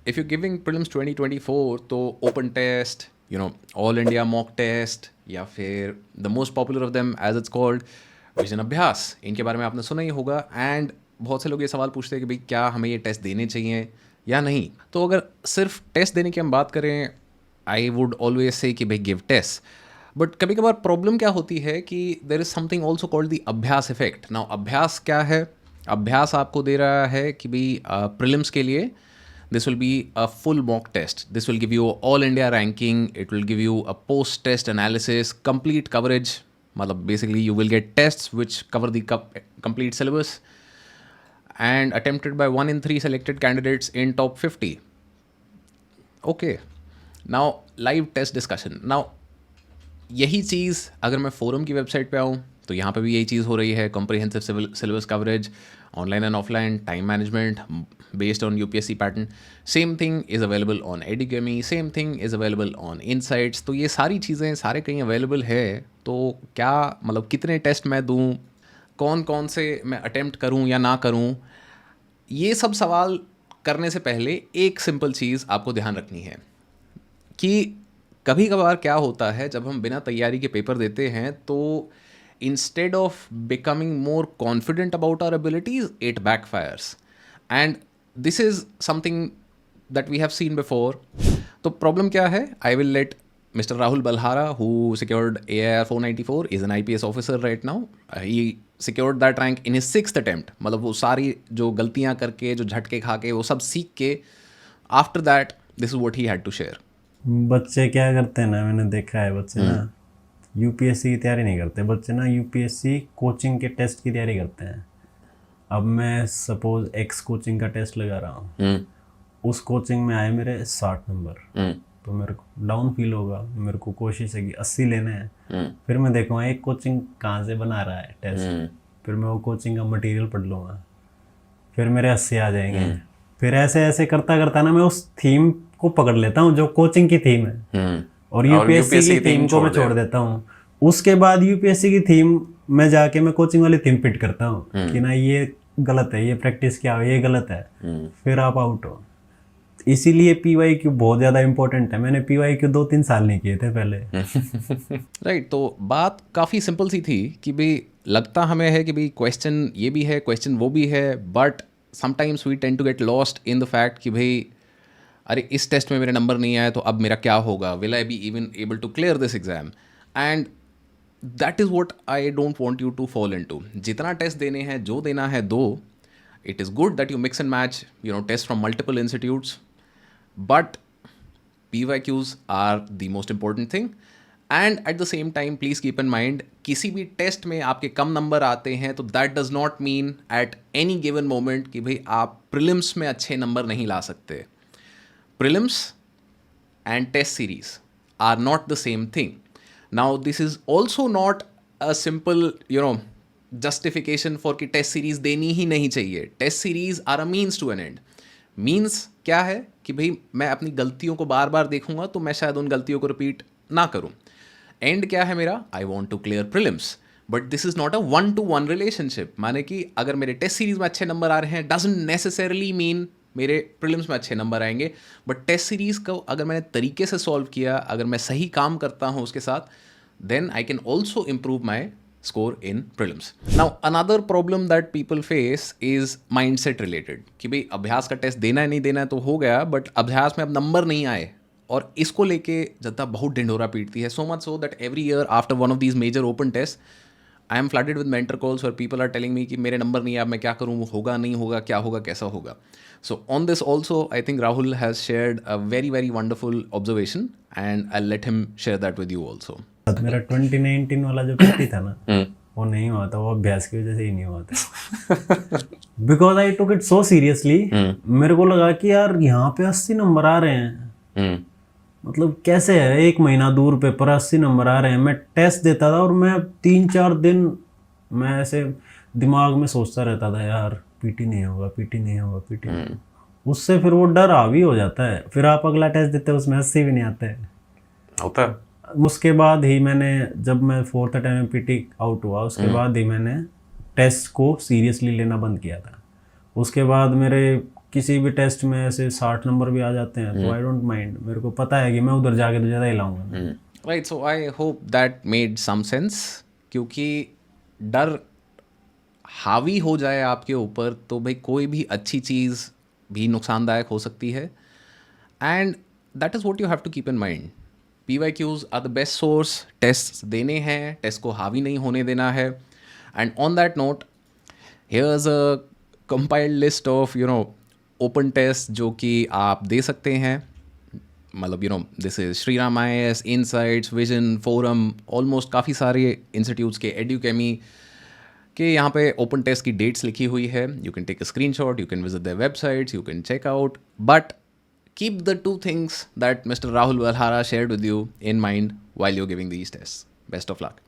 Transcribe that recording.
if you're giving prelims 2024 तो open test, all India mock test, या फिर the most popular of them as it's called vision अभ्यास, इनके बारे में आपने सुना ही होगा. एंड बहुत से लोग ये सवाल पूछते हैं कि भाई क्या हमें ये टेस्ट देने चाहिए या नहीं. तो अगर सिर्फ टेस्ट देने की हम बात करें, आई वुड ऑलवेज से कि भाई गिव टेस्ट. बट कभी कभार प्रॉब्लम क्या होती है कि there is something also called the अभ्यास इफेक्ट. नाउ अभ्यास क्या है? अभ्यास आपको दे रहा है कि भाई प्रीलिम्स के लिए this will be a full mock test. This will give you all India ranking. It will give you a post test analysis, complete coverage. मतलब basically you will get tests which cover the complete syllabus and attempted by 1 in 3 selected candidates in top 50. Okay. Now live test discussion. Now यही चीज़ अगर मैं forum की website पे आऊँ तो यहाँ पे भी यही चीज़ हो रही है. Comprehensive syllabus coverage, online and offline, time management based on UPSC pattern. Same thing is available on Edukemy, same thing is available on Insights. तो ये सारी चीज़ें सारे कहीं अवेलेबल है. तो क्या मतलब कितने टेस्ट मैं दूँ, कौन कौन से मैं अटेम्प्ट करूँ या ना करूँ, ये सब सवाल करने से पहले एक सिंपल चीज़ आपको ध्यान रखनी है कि कभी कभार क्या होता है जब हम बिना तैयारी के पेपर देते हैं तो instead of becoming more confident about our abilities, it backfires. And this is something that we have seen before. तो problem क्या है? I will let Mr. Rahul Balhara, who secured AIR 494, is an IPS officer right now. He secured that rank in his 6th attempt. मतलब वो सारी जो गलतियाँ करके, जो झटके खा के, वो सब सीख के, after that, this is what he had to share. बच्चे क्या करते हैं ना, मैंने देखा है बच्चे ना यूपीएससी की तैयारी नहीं करते. बच्चे ना यूपीएससी कोचिंग के टेस्ट की तैयारी करते हैं. अब मैं सपोज एक्स कोचिंग का टेस्ट लगा रहा हूँ, उस कोचिंग में आए मेरे 60 नंबर, तो मेरे को डाउन फील होगा. मेरे को कोशिश है कि 80 लेने हैं. फिर मैं देखूँगा एक कोचिंग कहाँ से बना रहा है टेस्ट, फिर मैं वो कोचिंग का मटेरियल पढ़ लूँगा, फिर मेरे 80 आ जाएंगे. फिर ऐसे ऐसे करता करता ना मैं उस थीम को पकड़ लेता हूँ जो कोचिंग की थीम है, और यूपीएससी की थीम को मैं छोड़ देता हूँ. उसके बाद यूपीएससी की थीम में जाके मैं कोचिंग वाली थीम फिट करता हूँ कि ना ये गलत है, ये प्रैक्टिस क्या हो, ये गलत है. फिर आप आउट हो. इसीलिए पीवाईक्यू बहुत ज़्यादा इंपॉर्टेंट है. मैंने पीवाईक्यू 2-3 साल नहीं किए थे पहले. राइट. तो बात काफ़ी सिंपल सी थी कि भाई लगता हमें है कि भाई क्वेश्चन ये भी है, क्वेश्चन वो भी है, but sometimes we tend to get lost in the fact कि भाई अरे इस टेस्ट में मेरे नंबर नहीं आए तो अब मेरा क्या होगा, will I be even able to clear this exam. And that is what I don't want you to fall into. जितना टेस्ट देने हैं, जो देना है दो. It is good that you mix and match test from multiple institutes, but PYQs are the most important thing. And at the same time please keep in mind, किसी भी test में आपके कम नंबर आते हैं तो that does not mean at any given moment कि भाई आप प्रीलिम्स में अच्छे नंबर नहीं ला सकते. Prelims and test series are not the same thing. Now, this is also not a simple, justification for कि test series देनी ही नहीं चाहिए. Test series are a means to an end. Means क्या है कि भाई मैं अपनी गलतियों को बार बार देखूंगा तो मैं शायद उन गलतियों को रिपीट ना करूं. End क्या है मेरा? I want to clear prelims. But this is not a one-to-one relationship. माने कि अगर मेरे टेस्ट सीरीज में अच्छे नंबर आ रहे हैं, doesn't necessarily mean मेरे प्रीलिम्स में अच्छे नंबर आएंगे. बट टेस्ट सीरीज़ को अगर मैंने तरीके से सॉल्व किया, अगर मैं सही काम करता हूँ उसके साथ, then I can also improve my score in prelims. Now another problem that people face is mindset related कि भाई अभ्यास का टेस्ट देना है नहीं देना है तो हो गया, बट अभ्यास में अब नंबर नहीं आए, और इसको लेके जनता बहुत ढिंढोरा पीटती है. So much so that every year after one of these major open test I am flooded with mentor calls और पीपल आर टेलिंग मी कि मेरे नंबर नहीं है, अब मैं क्या करूँ, होगा नहीं होगा, क्या होगा, कैसा होगा. So on this also, I think Rahul has shared a very, very wonderful observation and I'll let him share that with you also. मेरा 2019 वाला जो पीटी था ना, वो नहीं हुआ था, वो अभ्यास की वजह से ही नहीं हुआ था. Because I took it so seriously. मेरे को लगा कि यार यहाँ पे 80 नंबर आ रहे हैं, मतलब कैसे है, 1 महीना दूर पेपर 80 नंबर आ रहे हैं. मैं टेस्ट देता था और मैं 3-4 दिन मैं ऐसे दिमाग में सोचता रहता था यार पीटी नहीं होगा, पीटी नहीं होगा, पीटी नहीं. उससे फिर वो डर हावी हो जाता है. फिर आप अगला टेस्ट देते हो, उसमें 80 भी नहीं आते होता. उसके बाद ही मैंने, जब मैं 4th अटेम्प्ट में पीटी आउट हुआ, उसके बाद ही मैंने टेस्ट को सीरियसली लेना बंद किया था. उसके बाद मेरे किसी भी टेस्ट में ऐसे 60 नंबर भी आ जाते हैं तो आई डोंट माइंड, मेरे को पता है कि मैं उधर जाके तो ज़्यादा ही लाऊंगा। Right, so I hope that made some sense, क्योंकि डर हावी हो जाए आपके ऊपर तो भाई कोई भी अच्छी चीज़ भी नुकसानदायक हो सकती है, and that is what you have to keep in mind. PYQs are the best source, test देने हैं, टेस्ट को हावी नहीं होने देना है। And on that note, here's a compiled list of open tests जो कि आप दे सकते हैं। मतलब this is Shriram IAS, insights, vision, forum, almost काफ़ी सारे इंस्टीट्यूट्स के, एडुकेमी के यहाँ पे ओपन टेस्ट की डेट्स लिखी हुई है। You can take a screenshot, you can visit their websites, you can check out, but keep the two things that Mr. Rahul Valhara shared with you in mind while you're giving these tests. Best of luck.